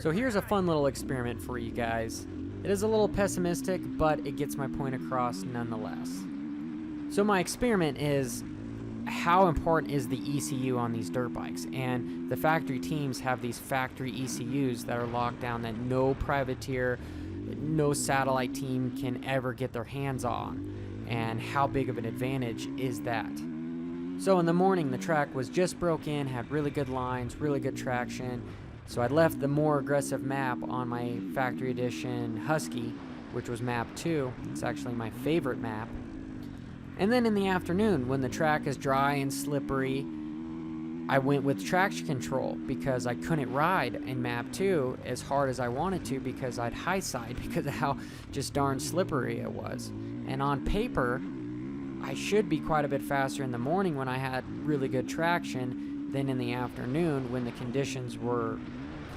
So here's a fun little experiment for you guys. It is a little pessimistic, but it gets my point across nonetheless. So my experiment is, how important is the ECU on these dirt bikes? And the factory teams have these factory ECUs that are locked down that no privateer, no satellite team can ever get their hands on. And how big of an advantage is that? So in the morning, the track was just broke in, had really good lines, really good traction. So I left the more aggressive map on my factory edition Husky, which was map 2. It's actually my favorite map. And then in the afternoon, when the track is dry and slippery, I went with traction control because I couldn't ride in map 2 as hard as I wanted to because I'd high side because of how just darn slippery it was. And on paper, I should be quite a bit faster in the morning when I had really good traction than in the afternoon when the conditions were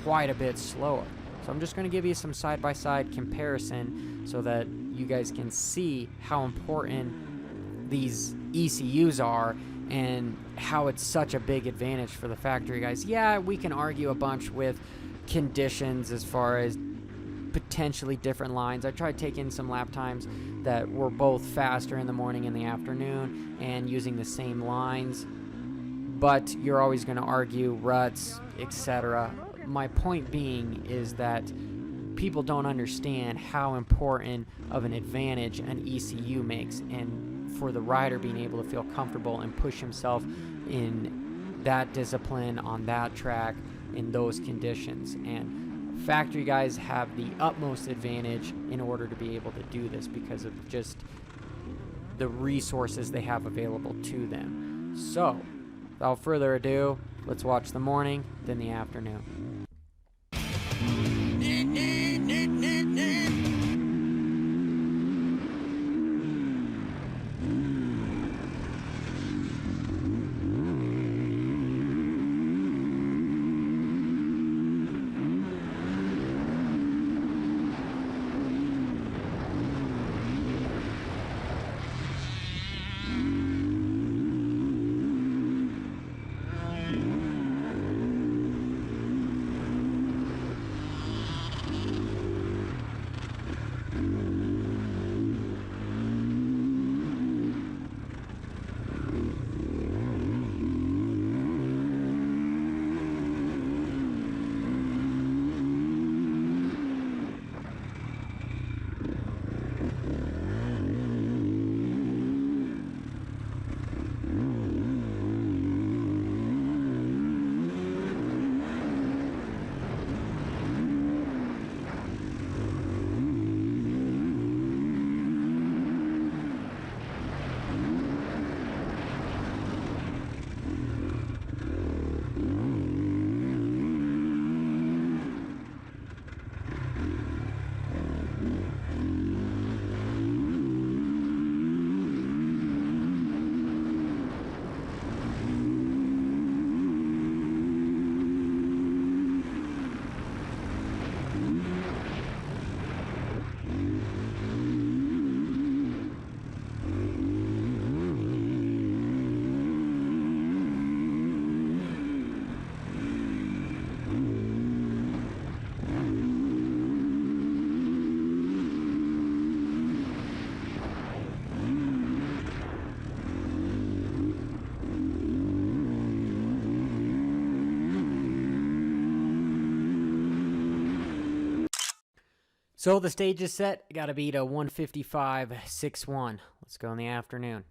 quite a bit slower. So I'm just going to give you some side-by-side comparison so that you guys can see how important these ECUs are and how it's such a big advantage for the factory guys. Yeah, we can argue a bunch with conditions as far as potentially different lines. I tried taking some lap times that were both faster in the morning and the afternoon and using the same lines, but you're always going to argue ruts, etc. My point being is that people don't understand how important of an advantage an ECU makes, and for the rider being able to feel comfortable and push himself in that discipline on that track in those conditions. And factory guys have the utmost advantage in order to be able to do this because of just the resources they have available to them. So without further ado, let's watch the morning, then the afternoon. So the stage is set. Got to beat a 155.61. Let's go in the afternoon.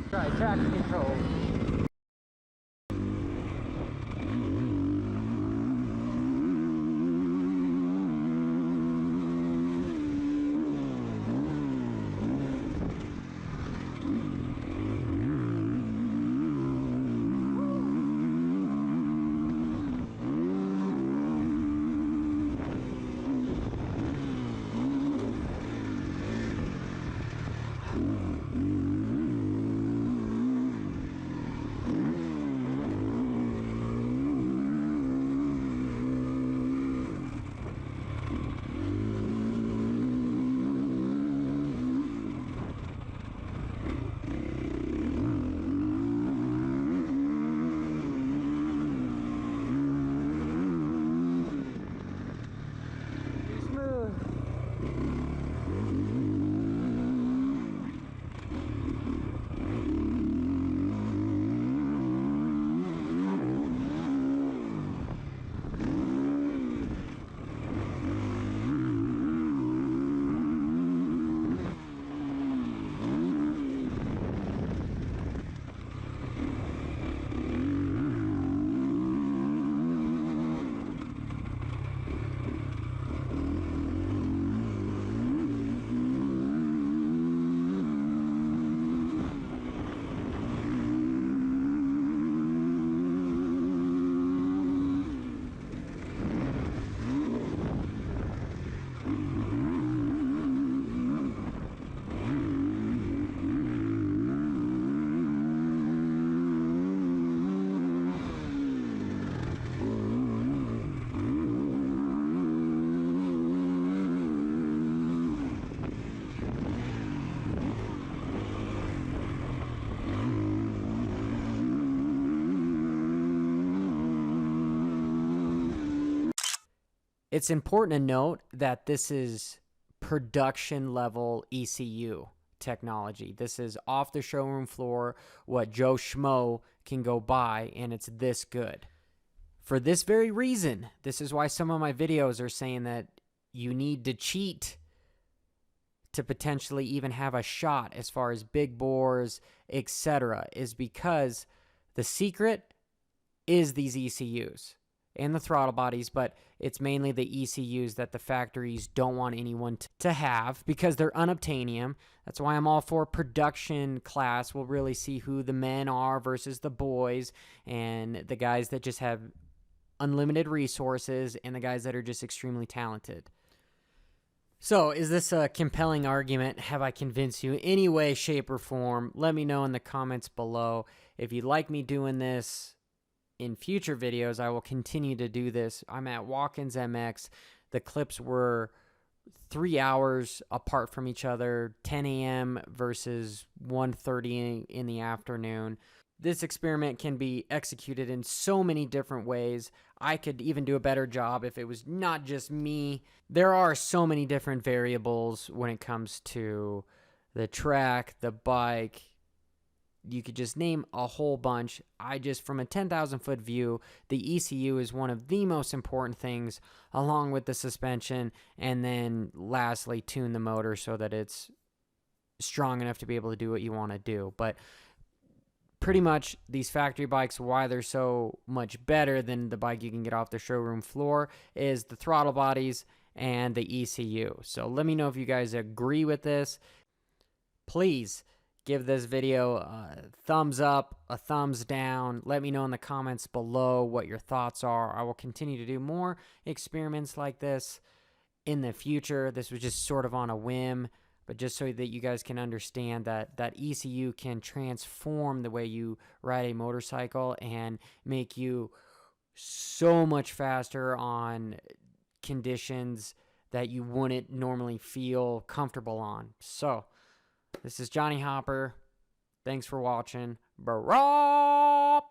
Try traction control. It's important to note that this is production level ECU technology. This is off the showroom floor, what Joe Schmo can go buy, and it's this good. For this very reason, this is why some of my videos are saying that you need to cheat to potentially even have a shot as far as big bores, etc., is because the secret is these ECUs and the throttle bodies, but it's mainly the ECUs that the factories don't want anyone to have because they're unobtainium. That's why I'm all for production class. We'll really see who the men are versus the boys and the guys that just have unlimited resources and the guys that are just extremely talented. So, is this a compelling argument? Have I convinced you in any way, shape, or form? Let me know in the comments below. If you'd like me doing this in future videos, I will continue to do this. I'm at Watkins MX. The clips were 3 hours apart from each other, 10 a.m. versus 1:30 in the afternoon. This experiment can be executed in so many different ways. I could even do a better job if it was not just me. There are so many different variables when it comes to the track, the bike. You could just name a whole bunch. From a 10,000 foot view, the ECU is one of the most important things, along with the suspension, and then lastly, tune the motor so that it's strong enough to be able to do what you want to do. But pretty much these factory bikes, why they're so much better than the bike you can get off the showroom floor, is the throttle bodies and the ECU. So let me know if you guys agree with this. Please give this video a thumbs up, a thumbs down. Let me know in the comments below what your thoughts are. I will continue to do more experiments like this in the future. This was just sort of on a whim, but just so that you guys can understand that ECU can transform the way you ride a motorcycle and make you so much faster on conditions that you wouldn't normally feel comfortable on. So, this is Johnny Hopper. Thanks for watching. Bye.